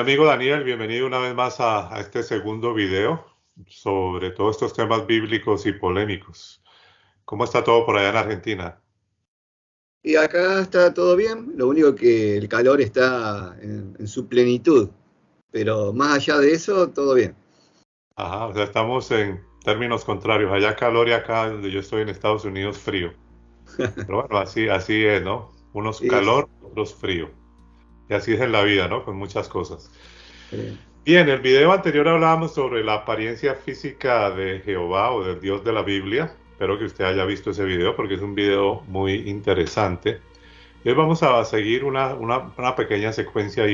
amigo Daniel, bienvenido una vez más a este segundo video sobre todos estos temas bíblicos y polémicos. ¿Cómo está todo por allá en Argentina? Y acá está todo bien, lo único que el calor está en su plenitud, pero más allá de eso, todo bien. Ajá, o sea, estamos en términos contrarios. Allá calor y acá donde yo estoy en Estados Unidos frío. Pero bueno, así es, ¿no? Unos Es, calor, otros frío. Y así es en la vida, ¿no? Con muchas cosas. eh, Bien, en el video anterior hablábamos sobre la apariencia física de Jehová o del Dios de la Biblia. Espero que usted haya visto ese video porque es un video muy interesante. Y hoy vamos a seguir una pequeña secuencia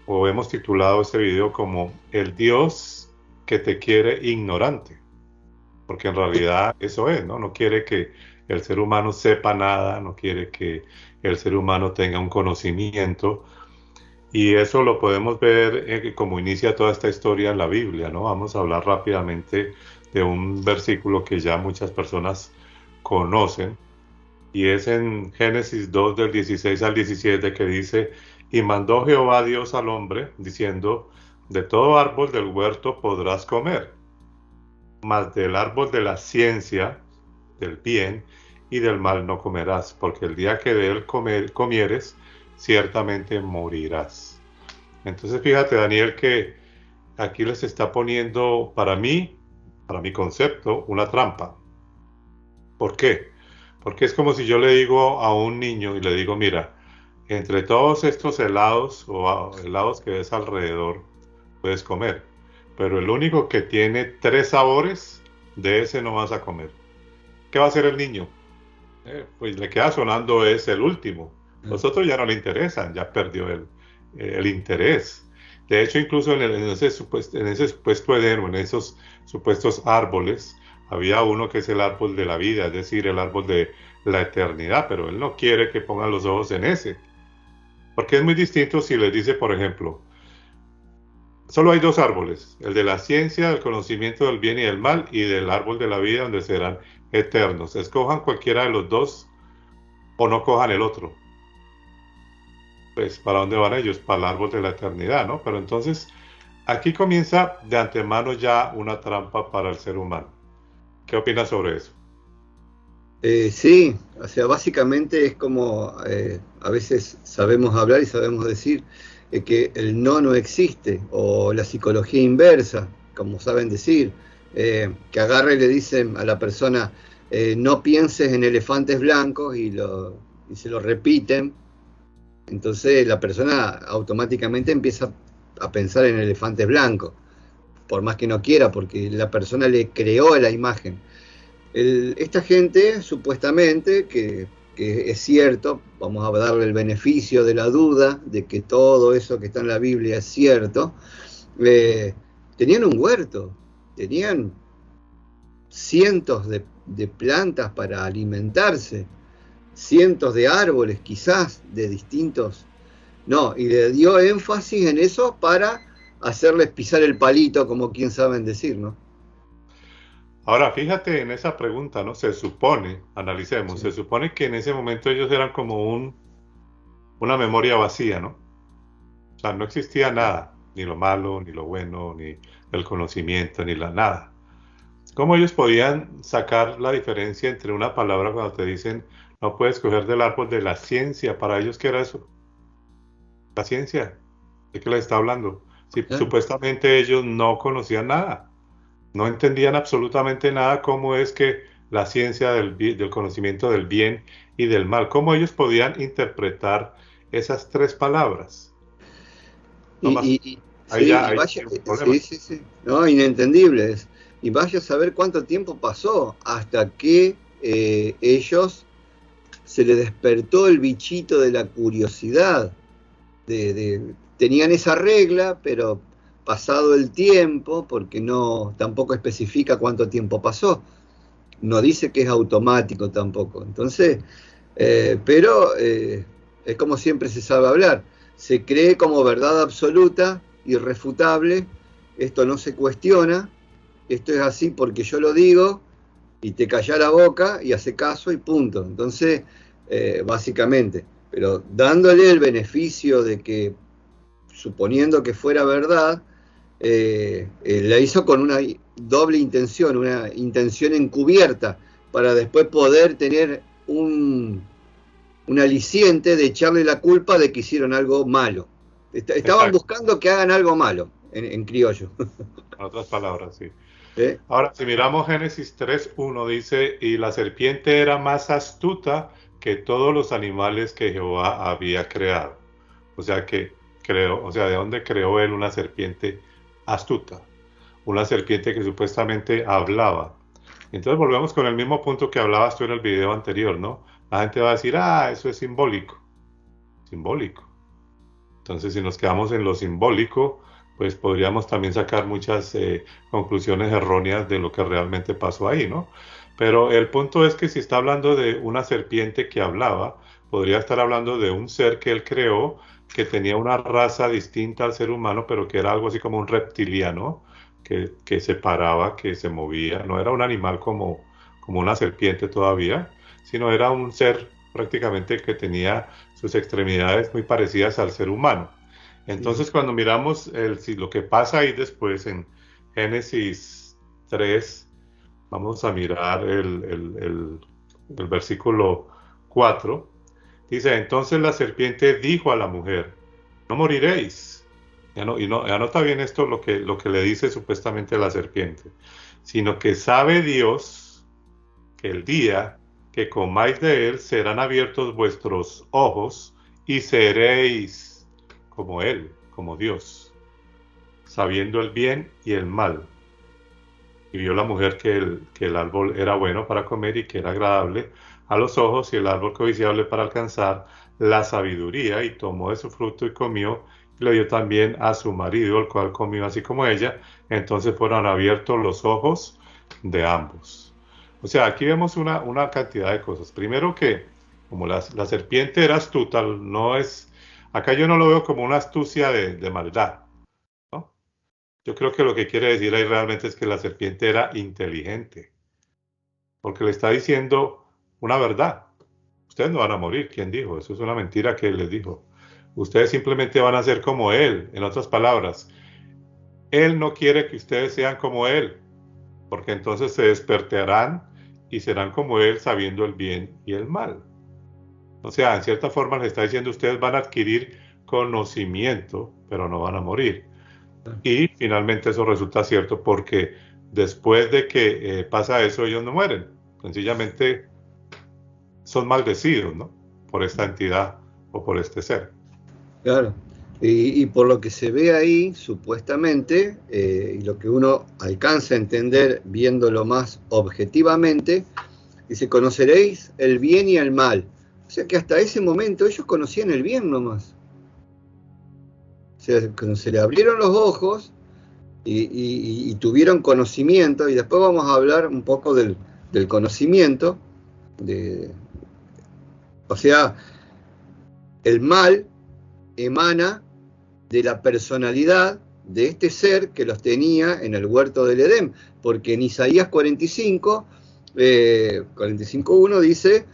o hemos titulado este video como El Dios que te quiere ignorante, porque en realidad eso es, ¿no? No quiere que el ser humano sepa nada, no quiere que el ser humano tenga un conocimiento, y eso lo podemos ver como inicia toda esta historia en la Biblia, ¿no? Vamos a hablar rápidamente de un versículo que ya muchas personas conocen, y es en Génesis 2 del 16 al 17 que dice, y mandó Jehová Dios al hombre, diciendo, de todo árbol del huerto podrás comer, mas del árbol de la ciencia, del bien y del mal no comerás, porque el día que de él comieres, ciertamente morirás. Entonces fíjate, Daniel, que aquí les está poniendo, para mi concepto, una trampa. ¿Por qué? Porque es como si yo le digo a un niño y le digo, mira, entre todos estos helados o helados que ves alrededor, puedes comer, pero el único que tiene 3 sabores, de ese no vas a comer. ¿Qué va a hacer el niño? Pues le queda sonando es el último. Los otros ya no le interesan, ya perdió el interés. De hecho, incluso en ese supuesto Edén o en esos supuestos árboles, había uno que es el árbol de la vida, es decir, el árbol de la eternidad, pero él no quiere que pongan los ojos en ese. Porque es muy distinto si les dice, por ejemplo, solo hay 2 árboles, el de la ciencia, del conocimiento del bien y del mal, y del árbol de la vida, donde serán eternos. Escojan cualquiera de los dos o no cojan el otro. Pues, ¿para dónde van ellos? Para el árbol de la eternidad, ¿no? Pero entonces, aquí comienza de antemano ya una trampa para el ser humano. ¿Qué opinas sobre eso? sí, o sea, básicamente es como a veces sabemos hablar y sabemos decir que el no existe, o la psicología inversa, como saben decir, que agarra y le dicen a la persona, no pienses en elefantes blancos y se lo repiten. Entonces la persona automáticamente empieza a pensar en elefantes blancos, por más que no quiera, porque la persona le creó la imagen. Esta gente, supuestamente, que es cierto, vamos a darle el beneficio de la duda de que todo eso que está en la Biblia es cierto, tenían un huerto, tenían cientos de plantas para alimentarse, cientos de árboles quizás de distintos. No, y le dio énfasis en eso para hacerles pisar el palito, como quien saben decir, ¿no? Ahora, fíjate en esa pregunta, ¿no? Se supone, analicemos, Sí. se supone que en ese momento ellos eran como una memoria vacía, ¿no? O sea, no existía nada, ni lo malo, ni lo bueno, ni el conocimiento, ni la nada. ¿Cómo ellos podían sacar la diferencia entre una palabra cuando te dicen no puedes coger del árbol de la ciencia? Para ellos, ¿qué era eso? La ciencia. ¿De qué les está hablando? Si ¿Eh? supuestamente ellos no conocían nada, no entendían absolutamente nada, ¿cómo es que la ciencia del conocimiento del bien y del mal, cómo ellos podían interpretar esas 3 palabras? No más, ahí Sí, ya y hay vaya, un problema. sí, no, inentendibles. Y vaya a saber cuánto tiempo pasó hasta que ellos se les despertó el bichito de la curiosidad. Tenían esa regla, pero pasado el tiempo, porque no tampoco especifica cuánto tiempo pasó, no dice que es automático tampoco. Entonces, es como siempre se sabe hablar, se cree como verdad absoluta, irrefutable, esto no se cuestiona, esto es así porque yo lo digo, y te calla la boca y hace caso y punto. Entonces, básicamente, pero dándole el beneficio de que suponiendo que fuera verdad, la hizo con una doble intención, una intención encubierta, para después poder tener un aliciente de echarle la culpa de que hicieron algo malo. Estaban buscando que hagan algo malo, en criollo. En otras palabras, sí. ¿Eh? Ahora, si miramos Génesis 3:1, dice, y la serpiente era más astuta que todos los animales que Jehová había creado. O sea, ¿de dónde creó él una serpiente astuta? Una serpiente que supuestamente hablaba. Entonces volvemos con el mismo punto que hablabas tú en el video anterior, ¿no? La gente va a decir, eso es simbólico. Simbólico. Entonces, si nos quedamos en lo simbólico, pues podríamos también sacar muchas conclusiones erróneas de lo que realmente pasó ahí, ¿no? Pero el punto es que si está hablando de una serpiente que hablaba, podría estar hablando de un ser que él creó, que tenía una raza distinta al ser humano, pero que era algo así como un reptiliano, que se paraba, que se movía. No era un animal como una serpiente todavía, sino era un ser prácticamente que tenía sus extremidades muy parecidas al ser humano. Entonces, cuando miramos lo que pasa ahí después en Génesis 3, vamos a mirar el versículo 4. Dice, entonces la serpiente dijo a la mujer, no moriréis. Anota bien esto, lo que le dice supuestamente la serpiente, sino que sabe Dios que el día que comáis de él serán abiertos vuestros ojos y seréis como él, como Dios, sabiendo el bien y el mal. Y vio la mujer que el árbol era bueno para comer y que era agradable a los ojos y el árbol codiciable para alcanzar la sabiduría, y tomó de su fruto y comió, y le dio también a su marido, el cual comió así como ella. Entonces fueron abiertos los ojos de ambos. O sea, aquí vemos una cantidad de cosas. Primero que, como la serpiente era astuta, acá yo no lo veo como una astucia de maldad, ¿no? Yo creo que lo que quiere decir ahí realmente es que la serpiente era inteligente, porque le está diciendo una verdad. Ustedes no van a morir, ¿quién dijo? Eso es una mentira que él les dijo. Ustedes simplemente van a ser como él. En otras palabras, él no quiere que ustedes sean como él, porque entonces se despertarán y serán como él, sabiendo el bien y el mal. O sea, en cierta forma les está diciendo, ustedes van a adquirir conocimiento, pero no van a morir. Y finalmente eso resulta cierto, porque después de que pasa eso, ellos no mueren. Sencillamente son maldecidos, ¿no? Por esta entidad o por este ser. Claro. Y por lo que se ve ahí, supuestamente, y lo que uno alcanza a entender viéndolo más objetivamente, dice, conoceréis el bien y el mal. O sea que hasta ese momento ellos conocían el bien nomás. O sea, cuando se le abrieron los ojos y tuvieron conocimiento, y después vamos a hablar un poco del conocimiento, o sea, el mal emana de la personalidad de este ser que los tenía en el huerto del Edén, porque en Isaías 45:1 dice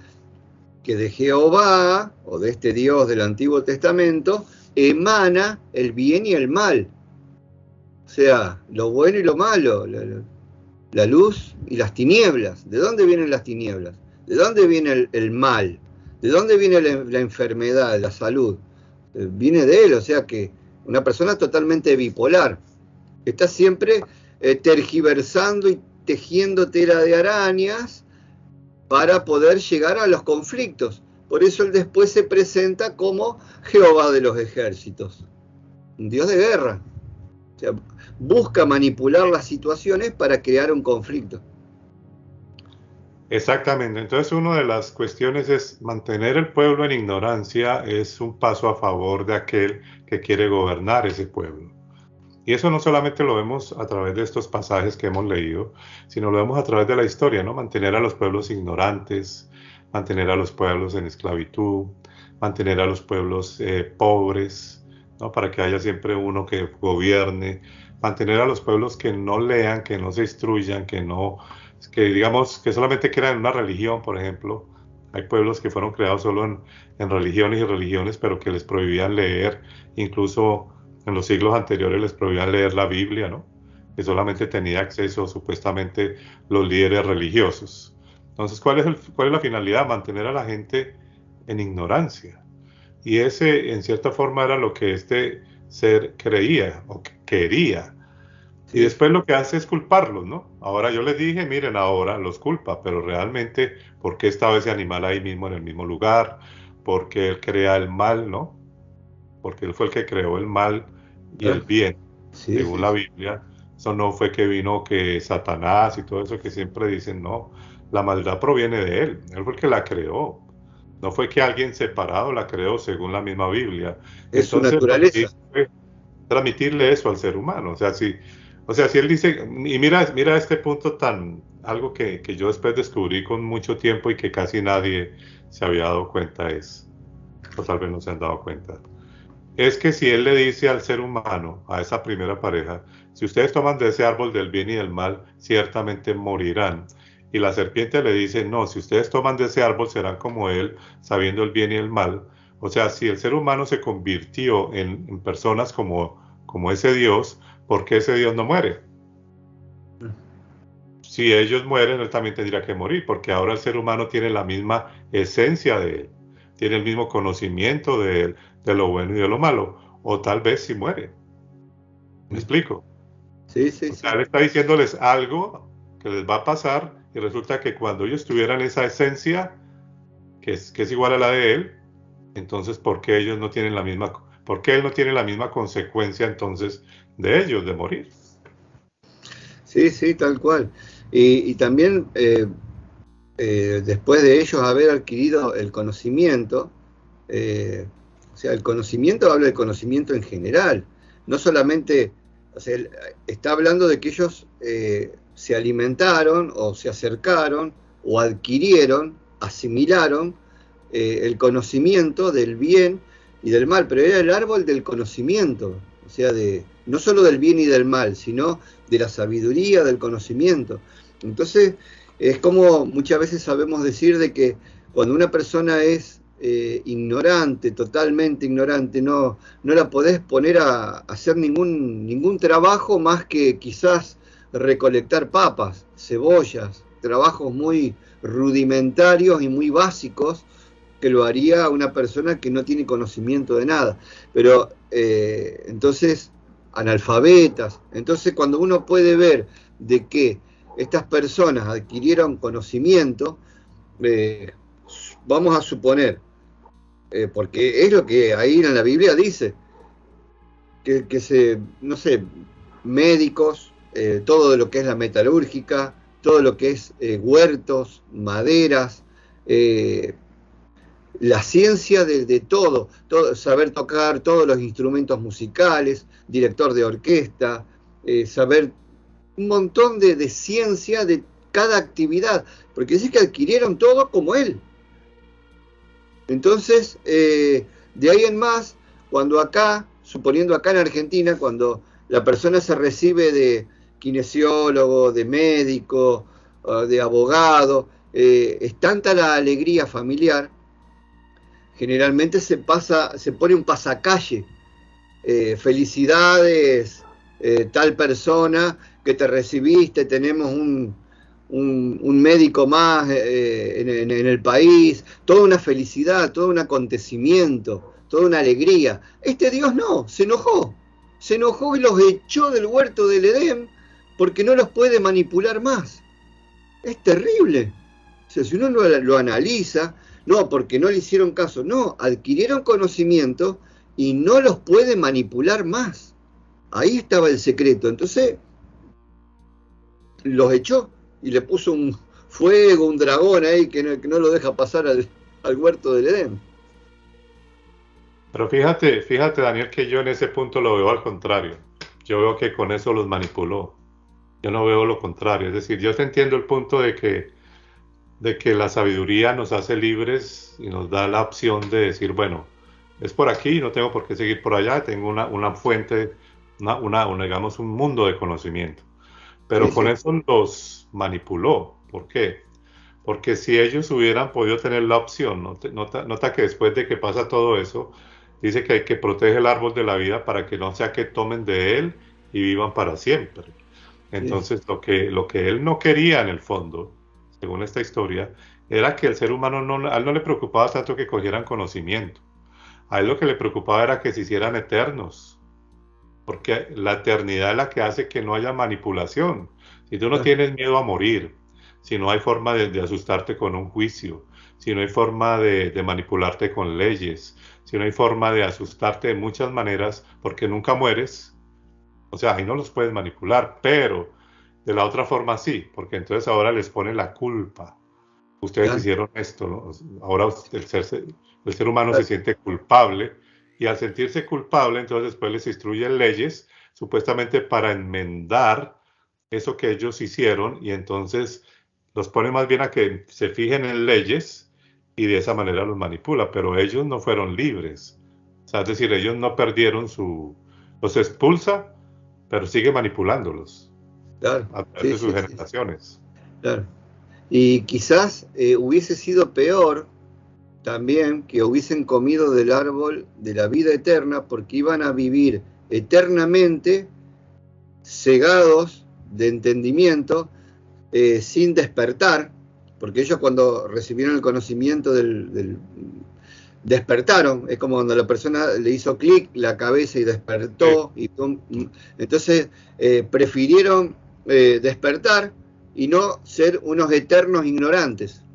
que de Jehová, o de este Dios del Antiguo Testamento, emana el bien y el mal. O sea, lo bueno y lo malo, la luz y las tinieblas. ¿De dónde vienen las tinieblas? ¿De dónde viene el mal? ¿De dónde viene la enfermedad, la salud? Viene de él, o sea que una persona totalmente bipolar. Está siempre tergiversando y tejiendo tela de arañas para poder llegar a los conflictos. Por eso él después se presenta como Jehová de los ejércitos, un Dios de guerra. O sea, busca manipular las situaciones para crear un conflicto. Exactamente. Entonces, una de las cuestiones es mantener el pueblo en ignorancia es un paso a favor de aquel que quiere gobernar ese pueblo. Y eso no solamente lo vemos a través de estos pasajes que hemos leído, sino lo vemos a través de la historia, ¿no? Mantener a los pueblos ignorantes, mantener a los pueblos en esclavitud, mantener a los pueblos pobres, ¿no? Para que haya siempre uno que gobierne, mantener a los pueblos que no lean, que no se instruyan, que digamos, que solamente crean una religión, por ejemplo. Hay pueblos que fueron creados solo en religiones y religiones, pero que les prohibían leer, incluso en los siglos anteriores les prohibían leer la Biblia, ¿no? Que solamente tenía acceso supuestamente los líderes religiosos. Entonces, ¿cuál es la finalidad? Mantener a la gente en ignorancia. Y ese, en cierta forma, era lo que este ser creía o quería. Y Sí, después lo que hace es culparlos, ¿no? Ahora yo les dije, miren, ahora los culpa, pero realmente, ¿por qué estaba ese animal ahí mismo en el mismo lugar? Porque él crea el mal, ¿no? Porque él fue el que creó el mal y ah, el bien, sí, según sí, la sí. Biblia. Eso no fue que vino que Satanás y todo eso que siempre dicen, no, la maldad proviene de él fue el que la creó. No fue que alguien separado la creó según la misma Biblia. Es su Entonces lo que naturaleza. hizo fue transmitirle eso al ser humano. O sea, si él dice, y mira este punto algo que yo después descubrí con mucho tiempo y que casi nadie se había dado cuenta o tal vez no se han dado cuenta. Es que si él le dice al ser humano, a esa primera pareja, si ustedes toman de ese árbol del bien y del mal, ciertamente morirán. Y la serpiente le dice, no, si ustedes toman de ese árbol serán como él, sabiendo el bien y el mal. O sea, si el ser humano se convirtió en personas como ese Dios, ¿por qué ese Dios no muere? Si ellos mueren, él también tendría que morir, porque ahora el ser humano tiene la misma esencia de él, tiene el mismo conocimiento de él, de lo bueno y de lo malo, o tal vez si muere. ¿Me explico? Sí, sí, O sea, sí. él está diciéndoles algo que les va a pasar y resulta que cuando ellos tuvieran esa esencia, que es igual a la de él, entonces, ¿por qué ellos no tienen por qué él no tiene la misma consecuencia entonces de ellos, de morir? Sí, sí, tal cual. Y también después de ellos haber adquirido el conocimiento, o sea, el conocimiento habla del conocimiento en general, no solamente, o sea, está hablando de que ellos se alimentaron o se acercaron o adquirieron, asimilaron el conocimiento del bien y del mal, pero era el árbol del conocimiento, o sea, no solo del bien y del mal, sino de la sabiduría, del conocimiento. Entonces, es como muchas veces sabemos decir de que cuando una persona es ignorante, totalmente ignorante, no la podés poner a hacer ningún trabajo más que quizás recolectar papas, cebollas, trabajos muy rudimentarios y muy básicos que lo haría una persona que no tiene conocimiento de nada. Pero entonces, analfabetas. Entonces, cuando uno puede ver de que estas personas adquirieron conocimiento, eh, vamos a suponer, porque es lo que ahí en la Biblia dice, no sé, médicos, todo lo que es la metalúrgica, todo lo que es huertos, maderas, eh, la ciencia de todo, saber tocar todos los instrumentos musicales, director de orquesta, saber un montón de ciencia de cada actividad, porque dice que adquirieron todo como él. Entonces, de ahí en más, cuando acá, suponiendo acá en Argentina, cuando la persona se recibe de kinesiólogo, de médico, de abogado, es tanta la alegría familiar, generalmente se pone un pasacalle, felicidades, tal persona que te recibiste, tenemos un médico más en el país, toda una felicidad, todo un acontecimiento, toda una alegría. Este Dios no, se enojó y los echó del huerto del Edén porque no los puede manipular más. Es terrible. O sea, si uno lo analiza, no, porque no le hicieron caso, no, adquirieron conocimiento y no los puede manipular más. Ahí estaba el secreto. Entonces los echó y le puso un fuego, un dragón ahí que no lo deja pasar al huerto del Edén. Pero fíjate, Daniel, que yo en ese punto lo veo al contrario. Yo veo que con eso los manipuló. Yo no veo lo contrario. Es decir, yo te entiendo el punto de que la sabiduría nos hace libres y nos da la opción de decir, bueno, es por aquí, no tengo por qué seguir por allá, tengo una fuente, digamos, un mundo de conocimiento. Pero Sí, con sí. eso los manipuló. ¿Por qué? Porque si ellos hubieran podido tener la opción, nota que después de que pasa todo eso, dice que hay que proteger el árbol de la vida para que no sea que tomen de él y vivan para siempre. Sí, Entonces, lo que él no quería en el fondo, según esta historia, era que el ser humano a él no le preocupaba tanto que cogieran conocimiento. A él lo que le preocupaba era que se hicieran eternos, porque la eternidad es la que hace que no haya manipulación. Si tú no claro, tienes miedo a morir, si no hay forma de asustarte con un juicio, si no hay forma de manipularte con leyes, si no hay forma de asustarte de muchas maneras, porque nunca mueres, o sea, ahí no los puedes manipular, pero de la otra forma sí, porque entonces ahora les pone la culpa. Ustedes claro, hicieron esto, ¿no? Ahora el ser humano se claro. siente culpable y al sentirse culpable, entonces después les instruyen leyes supuestamente para enmendar eso que ellos hicieron y entonces los pone más bien a que se fijen en leyes y de esa manera los manipula, pero ellos no fueron libres. O sea, es decir, ellos no perdieron los expulsa, pero sigue manipulándolos Claro, a través sí, de sus sí, sí, sí, generaciones. claro. Y quizás hubiese sido peor también que hubiesen comido del árbol de la vida eterna porque iban a vivir eternamente cegados de entendimiento, sin despertar, porque ellos cuando recibieron el conocimiento despertaron, es como cuando la persona le hizo clic la cabeza y Sí. despertó, entonces prefirieron despertar y no ser unos eternos ignorantes.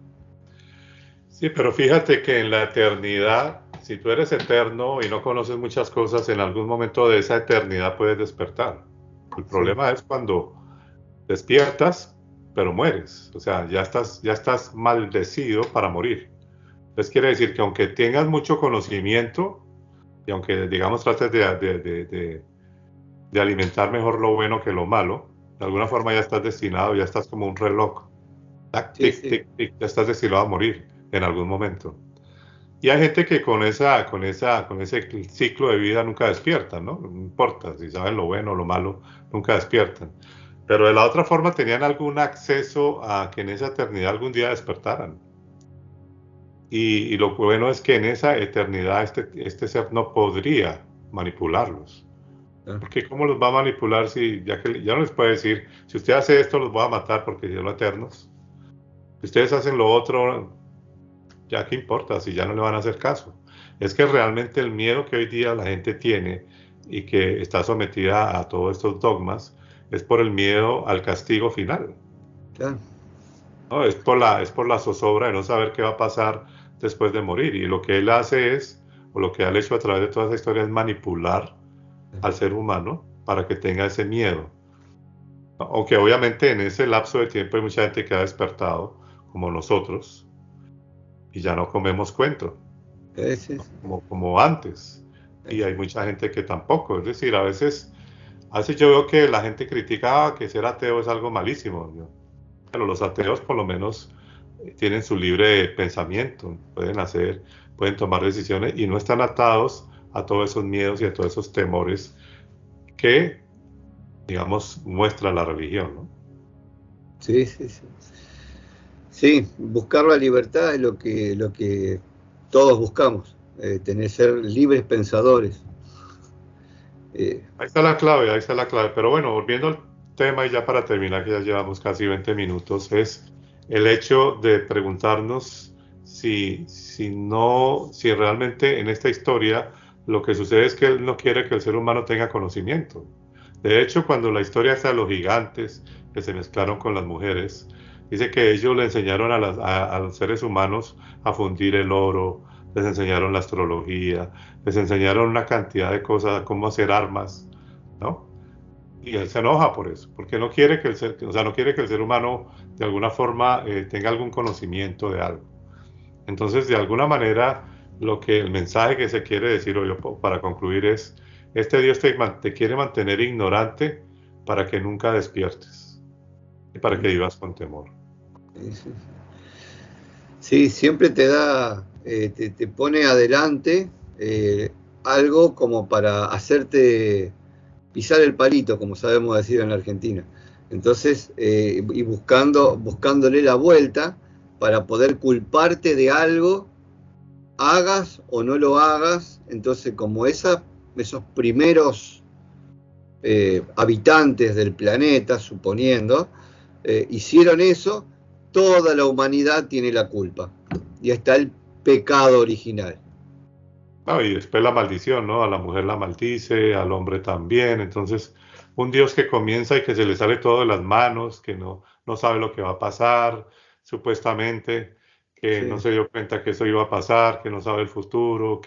Sí, pero fíjate que en la eternidad, si tú eres eterno y no conoces muchas cosas, en algún momento de esa eternidad puedes despertar. El Sí, problema es cuando despiertas, pero mueres. O sea, ya estás maldecido para morir. Entonces quiere decir que aunque tengas mucho conocimiento y aunque, digamos, trates de alimentar mejor lo bueno que lo malo, de alguna forma ya estás destinado, ya estás como un reloj. Tac, sí, tic, sí, tic, tic, ya estás destinado a morir en algún momento. Y hay gente que con ese ciclo de vida nunca despiertan, ¿no? No importa si saben lo bueno o lo malo, nunca despiertan. Pero de la otra forma tenían algún acceso a que en esa eternidad algún día despertaran. Y lo bueno es que en esa eternidad este ser no podría manipularlos. ah, Porque ¿cómo los va a manipular si ya que ya no les puede decir, si usted hace esto los voy a matar porque son eternos? Si ustedes hacen lo otro, ya qué importa si ya no le van a hacer caso. Es que realmente el miedo que hoy día la gente tiene y que está sometida a todos estos dogmas es por el miedo al castigo final, claro, ¿no? Es por la zozobra de no saber qué va a pasar después de morir. Y lo que él hace es, o lo que él ha hecho a través de toda esa historia es manipular al ser humano para que tenga ese miedo. Aunque obviamente en ese lapso de tiempo hay mucha gente que ha despertado, como nosotros, y ya no comemos cuento. sí, sí, Como antes. Y sí, hay mucha gente que tampoco. Es decir, a veces yo veo que la gente critica que ser ateo es algo malísimo. ¿No? Pero los ateos por lo menos tienen su libre pensamiento, pueden tomar decisiones y no están atados a todos esos miedos y a todos esos temores que, digamos, muestra la religión. ¿No? sí, sí, sí. Sí, buscar la libertad es lo que todos buscamos, tener, ser libres pensadores. Eh, Ahí está la clave, ahí está la clave. Pero bueno, volviendo al tema y ya para terminar, que ya llevamos casi 20 minutos, es el hecho de preguntarnos si realmente en esta historia lo que sucede es que él no quiere que el ser humano tenga conocimiento. De hecho, cuando la historia está de los gigantes que se mezclaron con las mujeres, dice que ellos le enseñaron a los seres humanos a fundir el oro, les enseñaron la astrología, les enseñaron una cantidad de cosas, cómo hacer armas, ¿no? Y él se enoja por eso, porque no quiere que o sea, no quiere que el ser humano de alguna forma tenga algún conocimiento de algo. Entonces, de alguna manera, el mensaje que se quiere decir hoy para concluir es, este Dios te quiere mantener ignorante para que nunca despiertes y para que vivas con temor. sí, sí. Sí, siempre te da, te pone adelante algo como para hacerte pisar el palito, como sabemos decir en la Argentina. Entonces, y buscándole la vuelta para poder culparte de algo hagas o no lo hagas, entonces como esos primeros habitantes del planeta, suponiendo, hicieron eso, toda la humanidad tiene la culpa. Y está el pecado original. No, y después la maldición, ¿no? A la mujer la maldice, al hombre también. Entonces, un Dios que comienza y que se le sale todo de las manos, que no sabe lo que va a pasar, supuestamente, que no Sí. se dio cuenta que eso iba a pasar, que no sabe el futuro,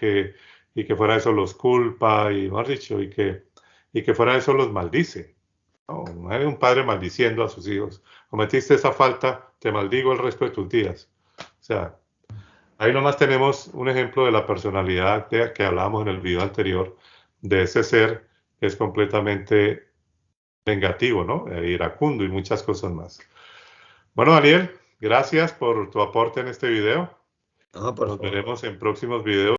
y que fuera de eso los culpa, y mejor dicho, y que fuera de eso los maldice. No, no hay un padre maldiciendo a sus hijos. Cometiste esa falta, te maldigo el resto de tus días. O sea, ahí nomás tenemos un ejemplo de la personalidad que hablábamos en el video anterior, de ese ser que es completamente vengativo, ¿no? Iracundo y muchas cosas más. Bueno, Daniel, gracias por tu aporte en este video. Ah, por Nos favor. veremos en próximos videos.